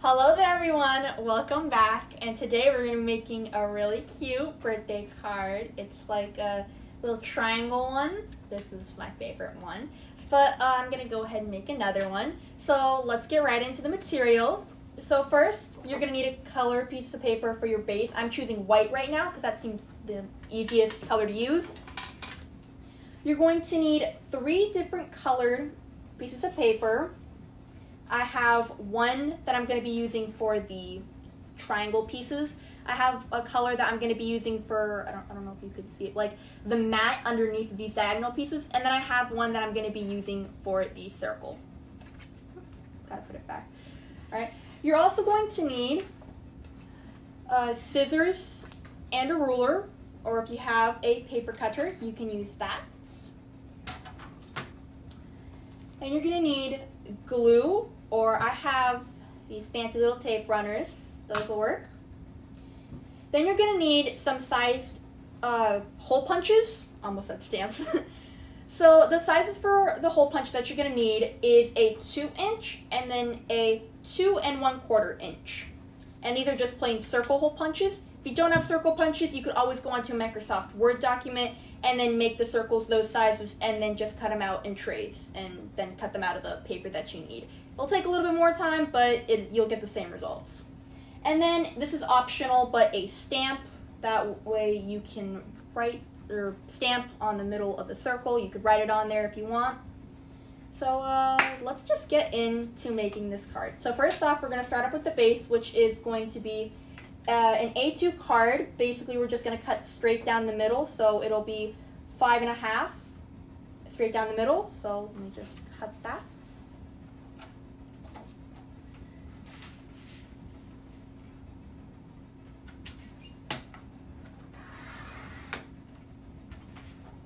Hello there everyone, welcome back, and today we're going to be making a really cute birthday card. It's like a little triangle one. This is my favorite one, but I'm going to go ahead and make another one. So let's get right into the materials. So first, you're going to need a color piece of paper for your base. I'm choosing white right now because that seems the easiest color to use. You're going to need 3 different colored pieces of paper. I have one that I'm going to be using for the triangle pieces. I have a color that I'm going to be using for, I don't know if you could see it, like the mat underneath these diagonal pieces. And then I have one that I'm going to be using for the circle. Gotta put it back. All right. You're also going to need scissors and a ruler, or if you have a paper cutter, you can use that. And you're going to need glue, or I have these fancy little tape runners. Those will work. Then you're going to need some sized hole punches. Almost said stamps. So the sizes for the hole punch that you're going to need is a 2-inch and then a 2 1/4 inch. And these are just plain circle hole punches. If you don't have circle punches, you could always go onto a Microsoft Word document and then make the circles those sizes and then just cut them out in trays and then cut them out of the paper that you need. It'll take a little bit more time, but you'll get the same results. And then this is optional, but a stamp. That way you can write or stamp on the middle of the circle. You could write it on there if you want. So let's just get into making this card. So first off, we're going to start off with the base, which is going to be an A2 card. Basically, we're just going to cut straight down the middle, so it'll be 5 1/2 straight down the middle. So let me just cut that.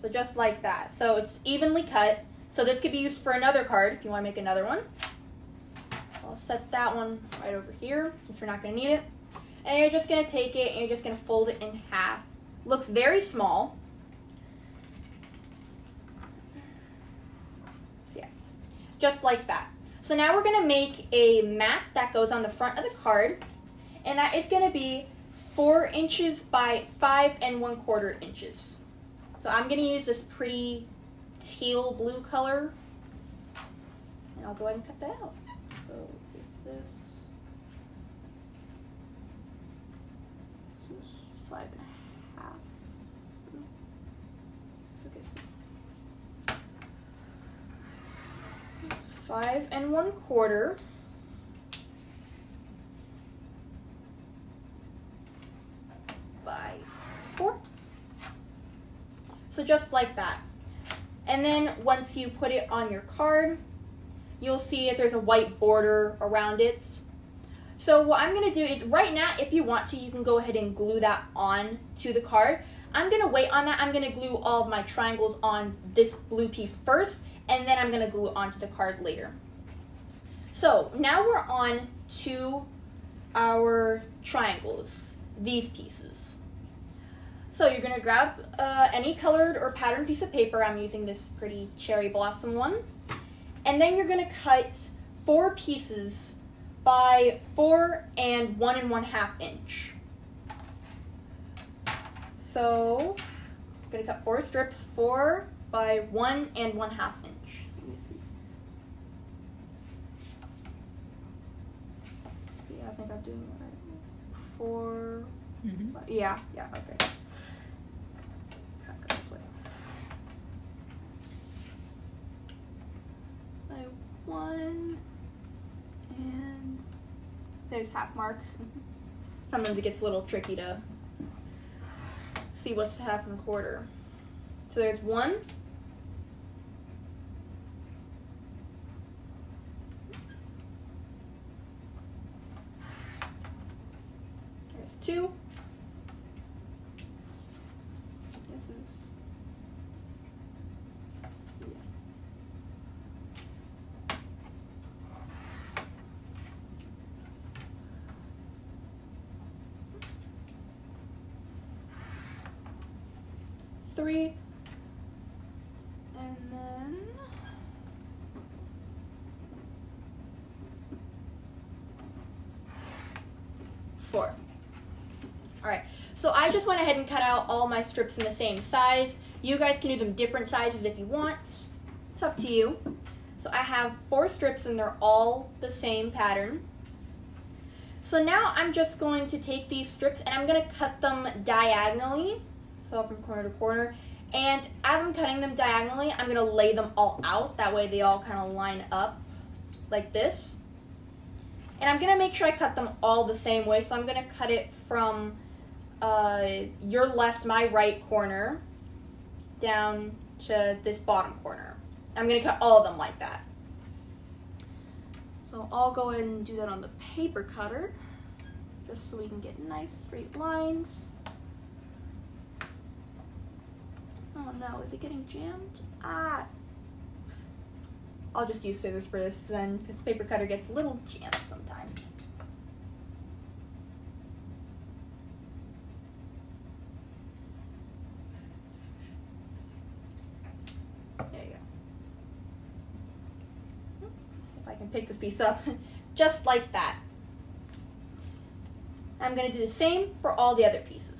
So just like that. So it's evenly cut. So this could be used for another card if you want to make another one. I'll set that one right over here since we're not going to need it. And you're just going to take it and you're just going to fold it in half. Looks very small. So yeah, just like that. So now we're going to make a mat that goes on the front of the card. And that is going to be 4 inches by 5 1/4 inches. So I'm going to use this pretty teal blue color. And I'll go ahead and cut that out. So this. This is 5 1/2. So 5 1/4. By 4. So just like that. And then once you put it on your card, you'll see that there's a white border around it. So what I'm going to do is right now, if you want to, you can go ahead and glue that on to the card. I'm going to wait on that. I'm going to glue all of my triangles on this blue piece first, and then I'm going to glue it onto the card later. So now we're on to our triangles, these pieces. So you're going to grab any colored or patterned piece of paper. I'm using this pretty cherry blossom one. And then you're going to cut 4 pieces by 4 1 1/2 inch. So I'm going to cut 4 strips, 4 by 1 1/2 inch. Let me see. Yeah, I think I'm doing it right. 4. Yeah, okay. By 1, and there's half mark. Sometimes it gets a little tricky to see what's 1/2 1/4. So there's 1. There's 2. This is 3, and then before. Alright, so I just went ahead and cut out all my strips in the same size. You guys can do them different sizes if you want. It's up to you. So I have 4 strips and they're all the same pattern. So now I'm just going to take these strips and I'm going to cut them diagonally, so from corner to corner. And as I'm cutting them diagonally, I'm going to lay them all out. That way they all kind of line up like this. And I'm going to make sure I cut them all the same way. So I'm going to cut it from your left, my right corner, down to this bottom corner. I'm going to cut all of them like that. So I'll go ahead and do that on the paper cutter, just so we can get nice straight lines. Oh no, is it getting jammed? Ah! I'll just use scissors for this then, because the paper cutter gets a little jammed sometimes. There you go. If I can pick this piece up, just like that. I'm going to do the same for all the other pieces.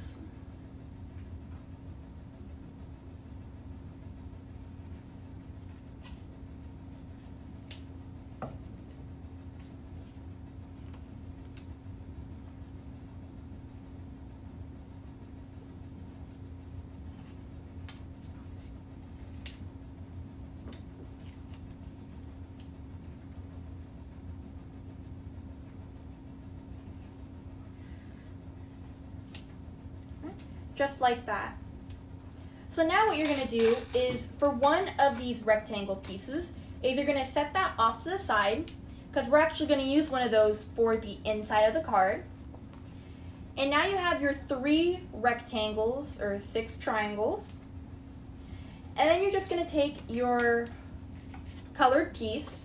Just like that. So now what you're going to do is, for one of these rectangle pieces, is you're going to set that off to the side, because we're actually going to use one of those for the inside of the card. And now you have your 3 rectangles, or 6 triangles. And then you're just going to take your colored piece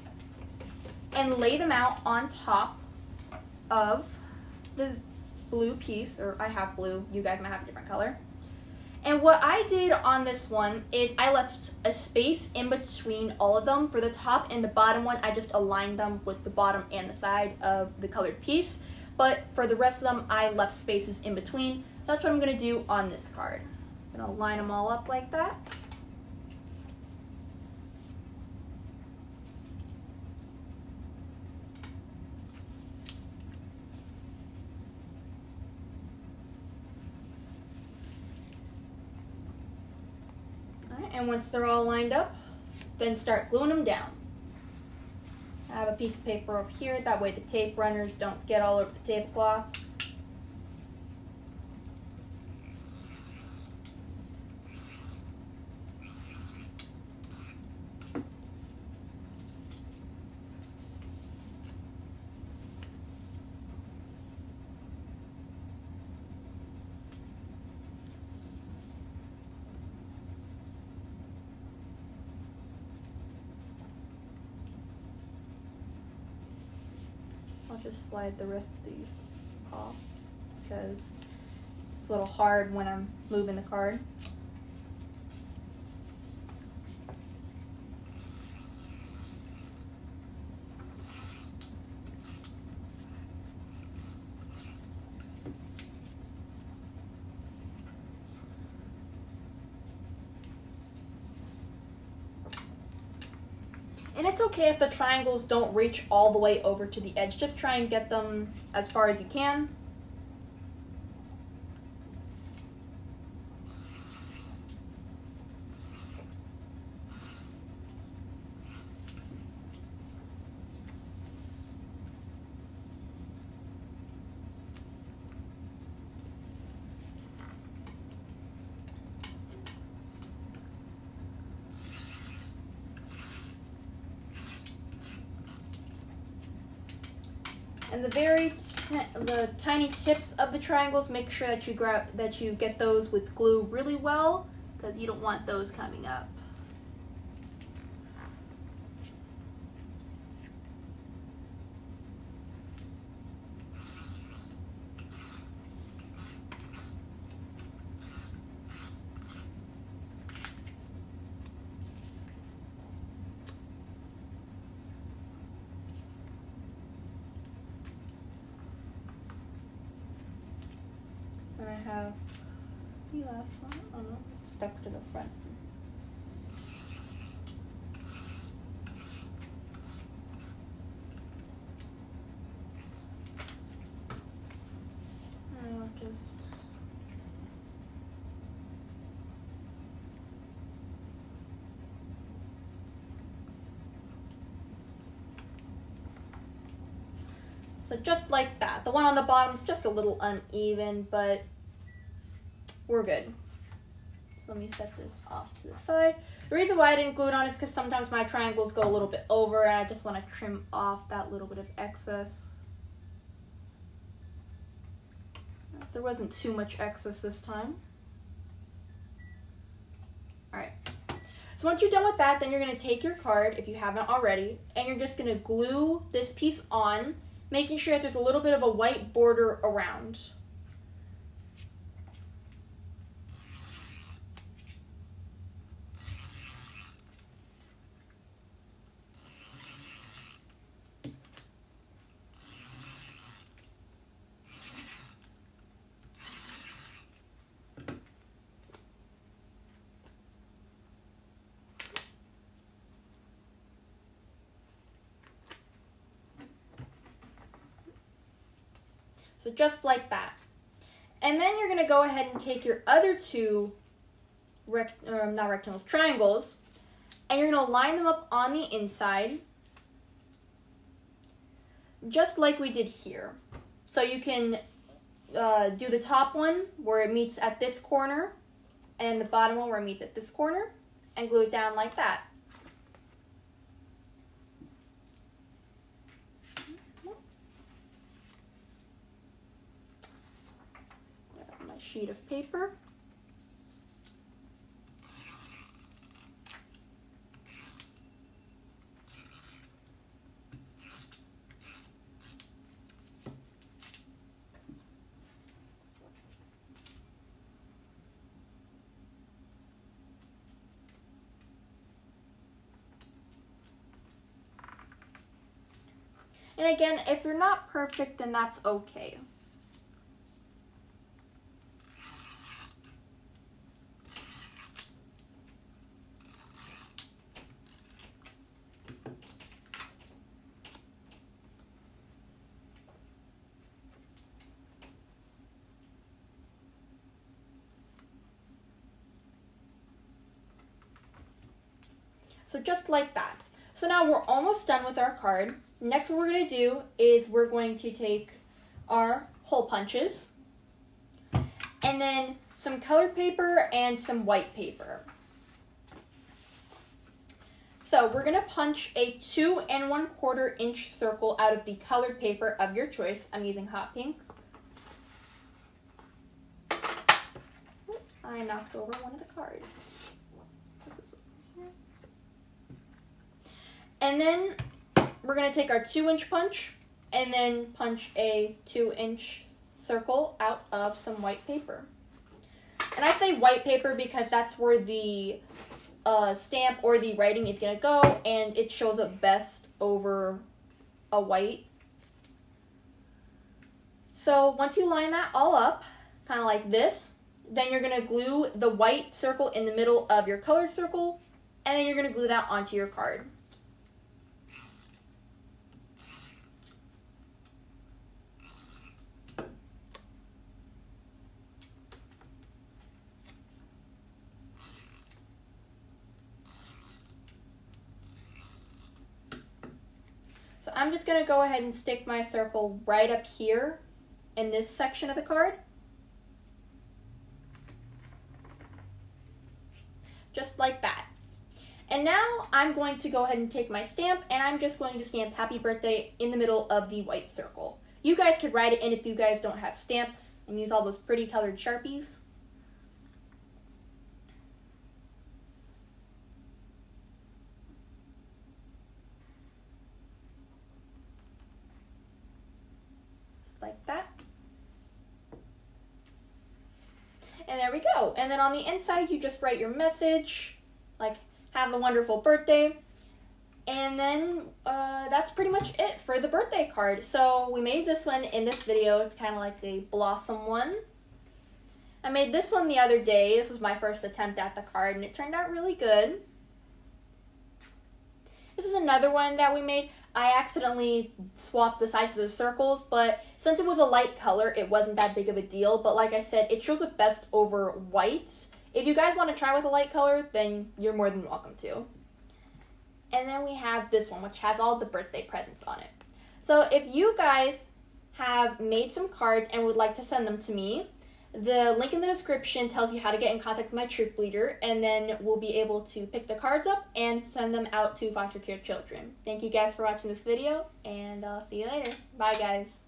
and lay them out on top of the blue piece, or I have blue, you guys might have a different color. And what I did on this one is I left a space in between all of them. For the top and the bottom one, I just aligned them with the bottom and the side of the colored piece. But for the rest of them, I left spaces in between. That's what I'm going to do on this card. I'm going to line them all up like that. And once they're all lined up, then start gluing them down. I have a piece of paper over here, that way the tape runners don't get all over the tablecloth. I'll just slide the rest of these off because it's a little hard when I'm moving the card. And it's okay if the triangles don't reach all the way over to the edge. Just try and get them as far as you can. And the tiny tips of the triangles, make sure that you get those with glue really well, because you don't want those coming up. I have the last one. Oh no, stuck to the front. I'll just so just like that. The one on the bottom is just a little uneven, but we're good. So let me set this off to the side. The reason why I didn't glue it on is because sometimes my triangles go a little bit over and I just want to trim off that little bit of excess. There wasn't too much excess this time. Alright. So once you're done with that, then you're going to take your card, if you haven't already, and you're just going to glue this piece on, making sure that there's a little bit of a white border around. So just like that. And then you're going to go ahead and take your other two triangles, and you're going to line them up on the inside, just like we did here. So you can do the top one where it meets at this corner, and the bottom one where it meets at this corner, and glue it down like that. Sheet of paper. And again, if they're not perfect, then that's okay. So just like that. So now we're almost done with our card. Next what we're going to do is we're going to take our hole punches and then some colored paper and some white paper. So we're going to punch a 2 1/4 inch circle out of the colored paper of your choice. I'm using hot pink. I knocked over one of the cards. And then we're going to take our 2-inch punch and then punch a 2-inch circle out of some white paper. And I say white paper because that's where the stamp or the writing is going to go, and it shows up best over a white. So once you line that all up, kind of like this, then you're going to glue the white circle in the middle of your colored circle, and then you're going to glue that onto your card. So I'm just going to go ahead and stick my circle right up here in this section of the card. Just like that. And now I'm going to go ahead and take my stamp, and I'm just going to stamp happy birthday in the middle of the white circle. You guys could write it in if you guys don't have stamps and use all those pretty colored Sharpies. Like that. And there we go. And then on the inside, you just write your message, like, have a wonderful birthday. And then that's pretty much it for the birthday card. So we made this one in this video. It's kind of like the blossom one. I made this one the other day. This was my first attempt at the card, and it turned out really good. This is another one that we made. I accidentally swapped the sizes of the circles, but since it was a light color, it wasn't that big of a deal. But like I said, it shows up best over white. If you guys want to try with a light color, then you're more than welcome to. And then we have this one, which has all the birthday presents on it. So if you guys have made some cards and would like to send them to me, the link in the description tells you how to get in contact with my troop leader, and then we'll be able to pick the cards up and send them out to foster care children. Thank you guys for watching this video, and I'll see you later. Bye, guys.